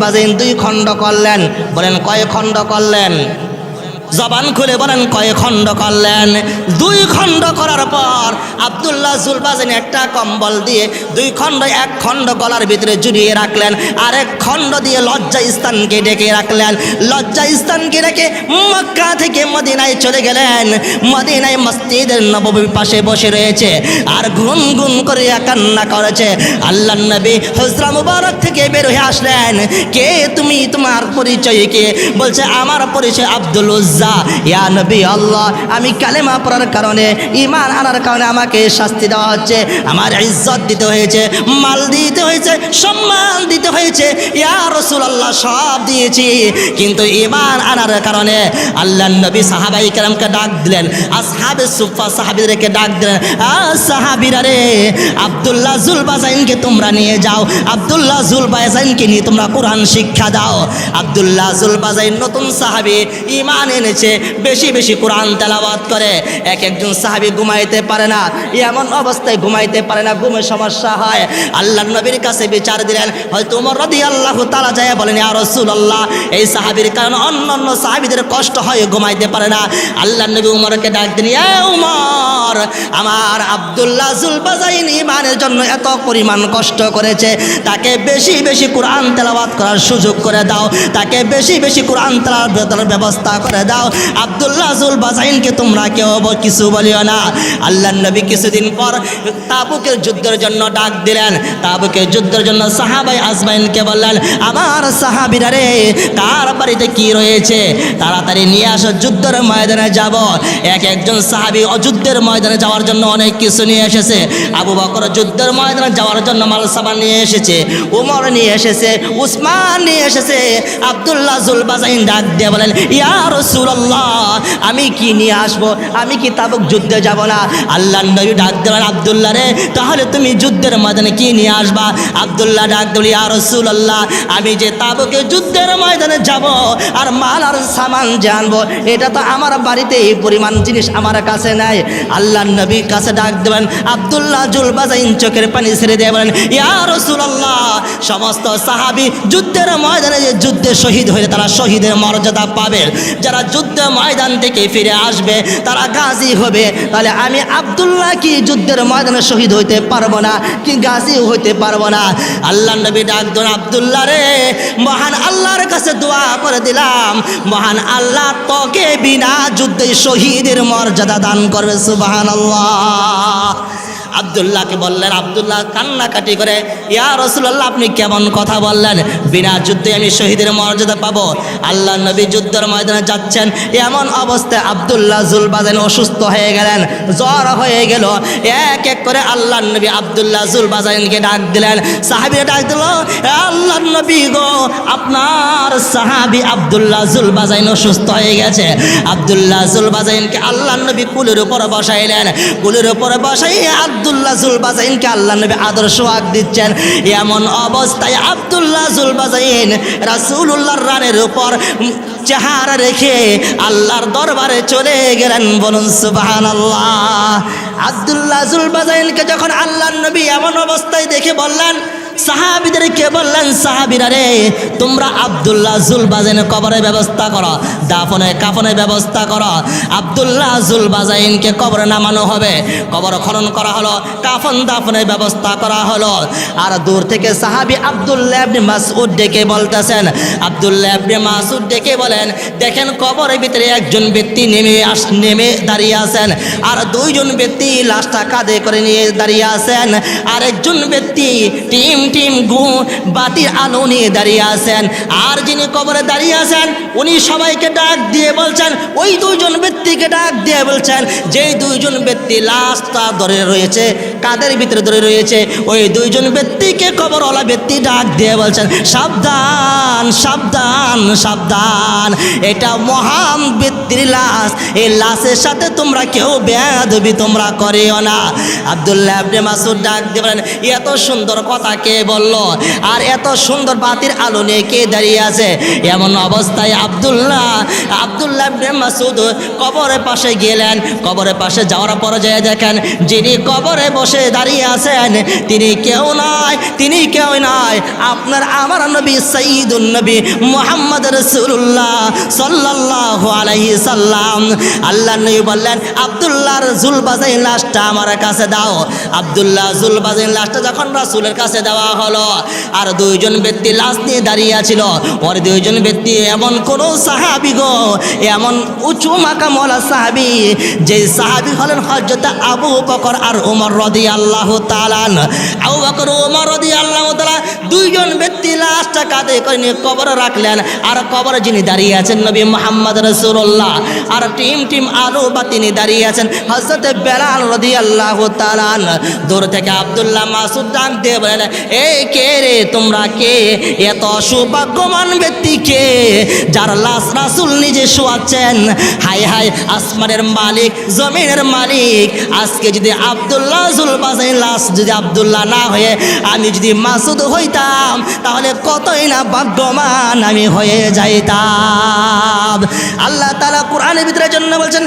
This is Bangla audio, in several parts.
বাজাইন দুই খণ্ড করলেন। বলেন কয় খণ্ড করলেন? জবান খুলে বলেন কয় খণ্ড করলেন? দুই খণ্ড করার পর আব্দুল্লাহ জুলবাজাইন একটা কম্বল দিয়ে দুই খণ্ড, এক খণ্ড গলার ভিতরে জড়িয়ে রাখলেন, আরেক খণ্ড দিয়ে লজ্জা স্থানকে ডেকে রাখলেন। লজ্জা স্থানকে রেখে মক্কা থেকে মদিনায় চলে গেলেন। মদিনায় মসজিদের নববীর পাশে বসে রয়েছে আর গুনগুন করে কান্না করেছে। আল্লাহর নবী হুজরা মুবারক থেকে বের হয়ে আসলেন। কে তুমি? তোমার পরিচয় কে? বলছে আমার পরিচয় আব্দুল উজ্জা। ইয়া নবী আল্লাহ, আমি কালেমা পড়ার কারণে, ঈমান আনার কারণে আমাকে শাস্তি দেওয়া হচ্ছে, আমার ইজ্জত দিতে হয়েছে, মাল দিতে হয়েছে, সম্মান দিতে হয়েছে। ইয়া রাসূলুল্লাহ সব দিয়েছি, কিন্তু ঈমান আনার কারণে। আল্লাহর নবী সাহাবাই কেরামকে ডাক দিলেন, আসহাবে সুফা সাহাবীদেরকে ডাক দিলেন, সাহাবীরা রে, আব্দুল্লাহ জুলবাজাইনকে তোমরা নিয়ে যাও, আব্দুল্লাহ জুলবাজাইনকে নিয়ে তোমরা কোরআন শিক্ষা দাও। আব্দুল্লাহ জুলবাজাইন নতুন সাহাবী, ঈমান এনেছে, বেশি বেশি কোরআন তেলাওয়াত করে। একজন সাহাবী ঘুমাইতে পারে না, এমন অবস্থায় ঘুমাইতে পারে না, ঘুমে সমস্যা হয়। আল্লাহর নবীর কাছে বিচার দিলেন। হয়তো ওমর রাদিয়াল্লাহু তাআলা যায় বলেন, ইয়া রাসূলুল্লাহ, এই সাহাবীর কারণে অন্যান্য সাহাবীদের কষ্ট হয়, ঘুমাইতে পারে না। আল্লাহর নবী উমরকে ডাক দিলেন, ইয়া উমর, আমার আব্দুল্লাহ জুলবাজাইন ঈমানের জন্য এত পরিমাণ কষ্ট করেছে, তাকে বেশি বেশি কোরআন তেলাওয়াত করার সুযোগ করে দাও, তাকে বেশি বেশি কোরআন তেলাওয়াতের ব্যবস্থা করে দাও। আব্দুল্লাহ জুলবাজাইনকে তোমরা কেউ কিছু বলিও না। আল্লাহর নবী কিছুদিন পর তাবুকের যুদ্ধের জন্য ডাক দিলেন। তাবুকের যুদ্ধের জন্য সাহাবাই আজমাইনকে বললেন, আমার সাহাবীরা রে, কার বাড়িতে কি রয়েছে তাড়াতাড়ি নিয়ে আসো, যুদ্ধের ময়দানে যাব। একজন সাহাবী অযুদ্ধের ময়দানে যাওয়ার জন্য অনেক কিছু নিয়ে এসেছে। আবু বকর যুদ্ধের ময়দানে যাওয়ার জন্য মাল সামান নিয়ে এসেছে, উমর নিয়ে এসেছে, উসমান নিয়ে এসেছে। আব্দুল্লাহ জুলবাজাইন ডাক দিয়ে বলেন, ইয়া রাসূলুল্লাহ, আমি কি নিয়ে আসবো? আমি কি তাবুক যুদ্ধে যাব না? আল্লাহর নবী ডাক দিলেন, আব্দুল্লাহ রে, তাহলে তুমি যুদ্ধের ময়দানে কি নিয়ে আসবা? আব্দুল্লাহ ডাক দিল, ইয়া রাসূলুল্লাহ, আমি যে তাবুকে যুদ্ধের ময়দানে যাব আর মাল আর সামান জানবো, এটা তো আমার বাড়িতে এই পরিমাণ জিনিস আমার কাছে নাই। আল্লাহর নবীর কাছে ডাক দেবেন। আব্দুল্লাহ জুলবাজাইন চোখের পানি ছেড়ে দিয়ে বলেন, ইয়া রাসূলুল্লাহ, সমস্ত সাহাবী যুদ্ধের ময়দানে যে যুদ্ধে শহীদ হয়ে তারা শহীদের মর্যাদা পাবে, যারা যুদ্ধ ময়দান থেকে ফিরে আসবে তারা গাজী হবে। তাহলে আমি আব্দুল্লাহ কি যুদ্ধের ময়দানে শহীদ হইতে পারবো না, কি গাজী হইতে পারবো না? আল্লাহর নবী ডাক দেন, আব্দুল্লাহ রে, মহান আল্লাহর কাছে দোয়া করে দিলাম, মহান আল্লাহ তোকে বিনা যুদ্ধে শহীদের মর্যাদা দান করবে। সুবহানাল্লাহ। আব্দুল্লাহকে বললেন, আব্দুল্লাহ কান্নাকাটি করে, ইয়া রাসূলুল্লাহ, আপনি কেমন কথা বললেন? বিনা যুদ্ধে আমি শহীদের মর্যাদা পাবো? আল্লাহ নবী যুদ্ধের ময়দানে যাচ্ছেন, এমন অবস্থায় আব্দুল্লাহ জুলবাজাইন অসুস্থ হয়ে গেলেন, জ্বর হয়ে গেল। এক এক করে আল্লাহ নবী আব্দুল্লাহ জুলবাজাইনকে ডাক দিলেন। সাহাবীরা ডাক দিল, আল্লাহ নবী গো, আপনার সাহাবী আব্দুল্লাহ জুলবাজাইন অসুস্থ হয়ে গেছে। আব্দুল্লাহ জুলবাজাইনকে আল্লাহ নবী কুলের উপর বসাইলেন। কুলের উপরে বসাইয়া আব্দুল্লাহ জুলবাজাইনকে আল্লাহ নবী আদর সোহাগ দিচ্ছেন। এমন অবস্থায় আব্দুল্লাহ জুলবাজাইন রাসূলুল্লাহর রানের উপর চেহারা রেখে আল্লাহর দরবারে চলে গেলেন। বলুন সুবহানাল্লাহ। আব্দুল্লাহ জুলবাজাইনকে যখন আল্লাহর নবী এমন অবস্থায় দেখে বললেন, সাহাবীদেরকে বললেন, সাহাবীরা রে, তোমরা আব্দুল্লাহ জুলবাজাইনের কবরের ব্যবস্থা করো, দাফনের কাফনের ব্যবস্থা করো। আব্দুল্লাহ জুলবাজাইনকে কবরে নামানো হবে। কবর খনন করা হলো, কাফন দাফনের ব্যবস্থা করা হলো। আর দূর থেকে সাহাবী আব্দুল্লাহ ইবনে মাসউদ ডেকে বলতেছেন, আব্দুল্লাহ ইবনে মাসউদ ডেকে বলেন, দেখেন কবরের ভিতরে একজন ব্যক্তি নেমে দাঁড়িয়ে আছেন, আর দুইজন ব্যক্তি লাশটা কাঁধে করে নিয়ে দাঁড়িয়ে আছেন, আর একজন ব্যক্তি টিম বাতির আলো নিয়ে দাঁড়িয়ে আছেন। আর যিনি কবরে দাঁড়িয়ে আছেন উনি সবাইকে ডাক দিয়ে বলছেন, ওই দুইজন ব্যক্তিকে ডাক দিয়ে বলছেন, যেই দুইজন ব্যক্তি লাশটা ধরে রয়েছে, কাদের ভিতরে ধরে রয়েছে, ওই দুইজন ব্যক্তিকে কবরওয়ালা ব্যক্তি ডাক দিয়ে বলছেন, সাবধান সাবধান সাবধান, এটা মহান ব্যক্তির লাশ, এই লাশের সাথে তোমরা কেউ বেয়াদবি তোমরা করিও না। আব্দুল্লাহ ইবনে মাসউদ ডাক দিয়ে বলেন, এত সুন্দর কথা কে বললো? আর এত সুন্দর বাতির আলো নিয়ে কে দাঁড়িয়ে আছে? এমন অবস্থায় আব্দুল্লাহ ইবনে মাসউদ কবরের পাশে গেলেন। কবরের পাশে যাওয়ার পর যায় দেখেন, যিনি কবরে বসে দাঁড়িয়ে আছেন তিনি কেউ নয়, আপনার আমার নবী সাইয়্যিদুন নবী মুহাম্মদ রাসূলুল্লাহ সাল্লাল্লাহু আলাইহি সাল্লাম। আল্লাহ নবী বললেন, আব্দুল্লাহর জুলবাজাইন লাশটা আমার কাছে দাও। আব্দুল্লাহ জুলবাজাইন লাশটা যখন রাসূলের কাছে দেওয়া হলো, আর দুইজন ব্যক্তি লাশ নিয়ে দাঁড়িয়ে ছিল। ওর দুইজন ব্যক্তি এমন কোন সাহাবী গো, এমন উঁচু মাকামওয়ালা সাহাবী, যে সাহাবী হলেন হযরত আবু বকর আর ওমর রাদিয়াল্লাহু তাআলা। আবু বকর ওমর রাদিয়াল্লাহু তাআলা দুইজন ব্যক্তি লাশটা কাঁধে করে নিয়ে কবরে রাখলেন। আর কবরে যিনি দাঁড়িয়ে আছেন নবী মুহাম্মদ রাসূলুল্লাহ, আর টিম আলু বা তিনি দাঁড়িয়ে আছেন হযরত বেলাল রাদিয়াল্লাহু তাআলা। দূর থেকে আব্দুল্লাহ মাসউদ ডাক দিয়ে বলেন, এই কে রে, তোমরা কে? এত সৌভাগ্যবান ব্যক্তি কে যার লাশ রাসূল নিজে শোয়াচ্ছেন। হায় হায়, আসমানের মালিক, জমিনের মালিক, আজকে যদি আব্দুল্লাহ জুলবাজাইন লাশ যদি আব্দুল্লাহ না হয়ে আমি যদি মাসুদ হইতাম, তাহলে কতই না ভাগ্যবান আমি হয়ে যাইতাম। আল্লাহ তাআলা কোরআনের ভিতরে জন্য বলছেন,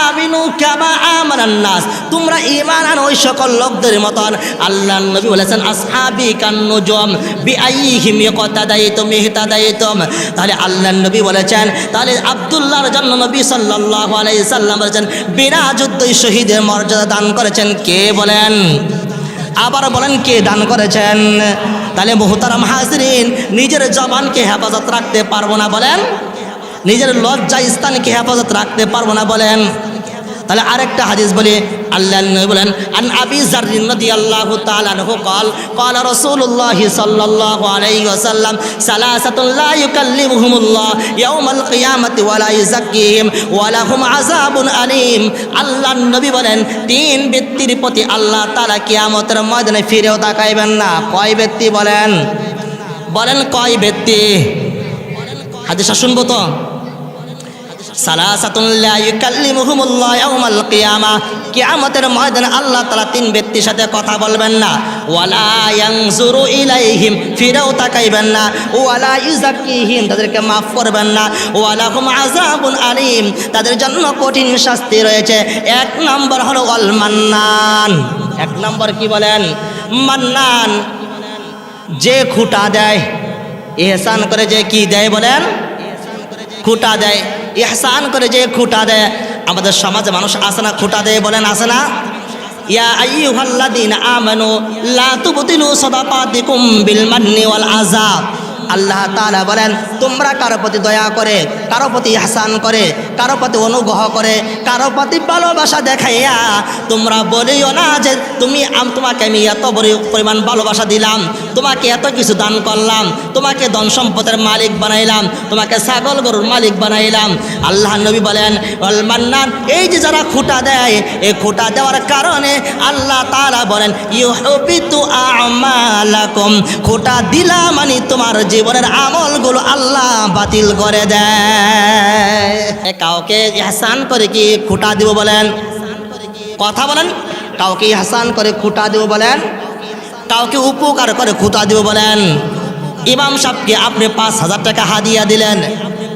আমিনু কামা আমানান নাস, তোমরা ঈমান আনো ওই সকল লোকদের মতন। আল্লাহর নবী বলেছেন, আসহাবি কান্নুজুম বিআইহিম ইয়াকতাদাইতুম ইহতাদাইতুম। তাহলে আল্লাহর নবী বলেছেন, তাহলে আব্দুল্লাহর জন্য নবী সাল্লাল্লাহু আলাইহি সাল্লাম বলেছেন, বিনা যুদ্ধই শহীদের মর্যাদা দান করেছেন কে বলেন? আবার বলেন, কে দান করেছেন? তাহলে মুহতারাম হাজরিন, নিজের জবানকে হেফাজত রাখতে পারবো না বলেন? নিজের লজ্জা স্থানকে হেফাজত রাখতে পারবো না বলেন? তাহলে আরেকটা হাদিস বলি, আল্লাহ নবী বলেন, আন আবি যার রাদিয়াল্লাহু তাআলা আনহু قال قال رسول الله صلى الله عليه وسلم ثلاثه لا يكلمهم الله يوم القيامه ولا يزكيهم ولهم عذاب اليم। আল্লাহ নবী বলেন, তিন ব্যক্তির প্রতি আল্লাহ তাআলা কিয়ামতের ময়দানে ফিরেও তাকাইবেন না। কয় ব্যক্তি বলেন? বলেন কয় ব্যক্তি? হাদিসটা শুনবো তো। সালাসাতুন লা ইউকাল্লিমুহুমুল্লাহ ইয়াউমাল কিয়ামা, কিয়ামতের ময়দানে আল্লাহ তাআলা তিন ব্যক্তির সাথে কথা বলবেন না। ওয়ালা ইয়ানজুরু ইলাইহিম, ফিরেও তাকাইবেন না। ওয়ালা ইউযাক্কিহিম, তাদেরকে মাফ করবেন না। ওয়ালাহুম আযাবুন আলীম, তাদের জন্য কঠিন শাস্তি রয়েছে। এক নম্বর হলো ওয়াল মান্নান। এক নম্বর কি বলেন? মান্নান, যে খুঁটা দেয়, ইহসান করে যে কি দেয় বলেন? খুঁটা দেয়। ইহসান করে যে খুঁটা দেয়। আমাদের সমাজে মানুষ আছে না খুঁটা দেয় বলেন? আছে না? ইয়া আইয়ুহাল্লাযীনা আমানু লা তুবতিলু সাদাকাতিকুম বিল মান্নি ওয়াল আযা। আল্লাহ তাআলা বলেন, তোমরা কারো প্রতি দয়া করে, কারো প্রতি ইহসান করে, কারো প্রতি অনুগ্রহ করে, কারো প্রতি ভালোবাসা দেখাইয়া তোমরা বলিও না যে তোমাকে আমি এত বড় পরিমাণ ভালোবাসা দিলাম, তোমাকে এত কিছু দান করলাম, তোমাকে ধন সম্পদের মালিক বানাইলাম, তোমাকে ছাগল গরুর মালিক বানাইলাম। আল্লাহ নবী বলেন, ওয়াল মান্নান, এই যে যারা খুঁটা দেয়, এই খুঁটা দেওয়ার কারণে আল্লাহ তাআলা বলেন, ইউহবিতু আমালাকুম, খুঁটা দিলা মানে তোমার জীবনের আমলগুলো আল্লাহ বাতিল করে দেয়। কাউকে ইহসান করে কি খুঁটা দিব বলেন? কথা বলেন। কাউকে ইহসান করে খুঁটা দিব বলেন? কাউকে উপকার করে খুঁটা দিব বলেন? ইমাম সাহেবকে আপনি 5,000 টাকা হাদিয়া দিলেন,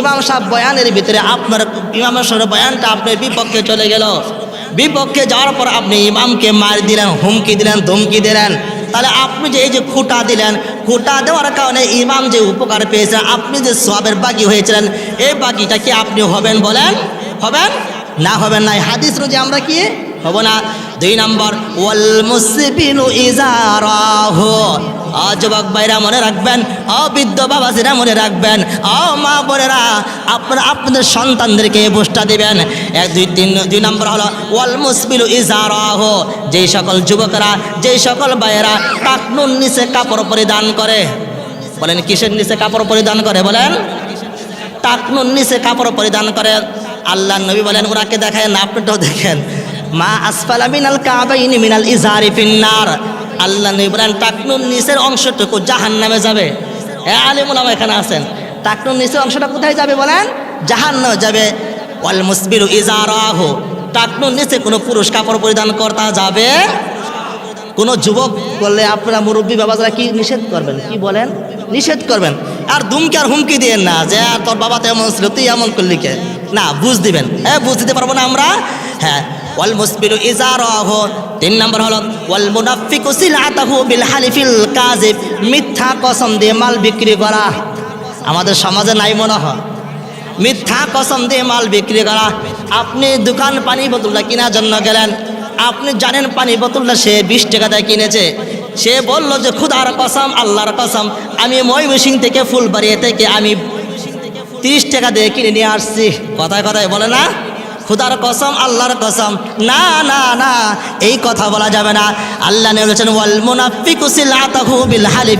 ইমাম সাহেব বয়ানের ভিতরে আপনার ইমামের সঙ্গে বয়ানটা আপনার বিপক্ষে চলে গেল, বিপক্ষে যাওয়ার পর আপনি ইমামকে মার দিলেন, হুমকি দিলেন, ধমকি দিলেন, তাহলে আপনি যে এই যে খুঁটা দিলেন, খুঁটা দেওয়ার কারণে ইমাম যে উপকার পেয়েছেন, আপনি যে সওয়াবের বাগী হয়েছিলেন, এই বাগীটা কি আপনি হবেন বলেন? হবেন না? হবেন না। হাদিস অনুযায়ী আমরা কি হব না? 2 নম্বর, ওয়াল মুসবিলু ইজারাহু। যুবক ভাইরা মনে রাখবেন, বৃদ্ধ বাবাজিরা মনে রাখবেন, মা বোনেরা আপনারা আপনাদের সন্তানদেরকে বুঝটা দেবেন। 2 নম্বর হলো ওয়াল মুসবিলু ইজারাহু, যেই সকল যুবকরা, যেই সকল ভাইয়েরা টাকনুর নিচে কাপড় পরিধান করে, বলেন কিসের নিচে কাপড় পরিধান করে বলেন? টাকনুর নিচে কাপড় পরিধান করে। আল্লাহ নবী বলেন, ওরাকে দেখায় না, আপনারটাও দেখেন, মা আসফালা মিনাল কাবাইনি মিনাল ইজারি ফিন্নার। আল্লাহ নবী বলেন, টাকনুর নিচের অংশটুকু জাহান্নামে যাবে। হ্যাঁ, আলিম উলামা এখানে আছেন। টাকনুর নিচের অংশটা কোথায় যাবে বলেন? জাহান্নামে যাবে। ওয়াল মুসবিলু ইজারাহু, টাকনুর নিচে কোনো পুরুষ কাপড় পরিধান করতে যাবে? কোনো যুবক বললে আপনারা মুরব্বী বাবারা কি নিষেধ করবেন? কি বলেন? নিষেধ করবেন। আর দুমকে আর হুমকি দিয়েন না যে তোর বাবা তো এমন ছিল, তুই এমন করলি কে? না, বুঝ দিবেন। বুঝ দিতে পারবো না আমরা? হ্যাঁ। ওয়াল মুসবিলু ইজারাহু। 3 নম্বর হলো ওয়াল মুনাফিকু সিলআতাহু বিল হালিফিল কাযিব, মিথ্যা কসম দিয়ে মাল বিক্রি করা। আমাদের সমাজে নাই মনে হয়। মিথ্যা কসম দিয়ে মাল বিক্রি করা। আপনি দোকান পানি বোতলটা কেনার জন্য গেলেন, আপনি জানেন পানি বোতলটা সে 20 টাকা দিয়ে কিনেছে, সে বলল যে খুদার কসম আল্লাহর কসম আমি ময়মনসিংহ থেকে ফুলবাড়িয়া থেকে আমি 30 টাকা দিয়ে কিনে নিয়ে আসছি। কথায় কথায় বলে না খুদার কসম আল্লাহর কসম, না না না এই কথা বলা যাবে না। আল্লাহ বলেছেন ওয়াল মুনাফিকু সিলআতাহু বিল হালিফ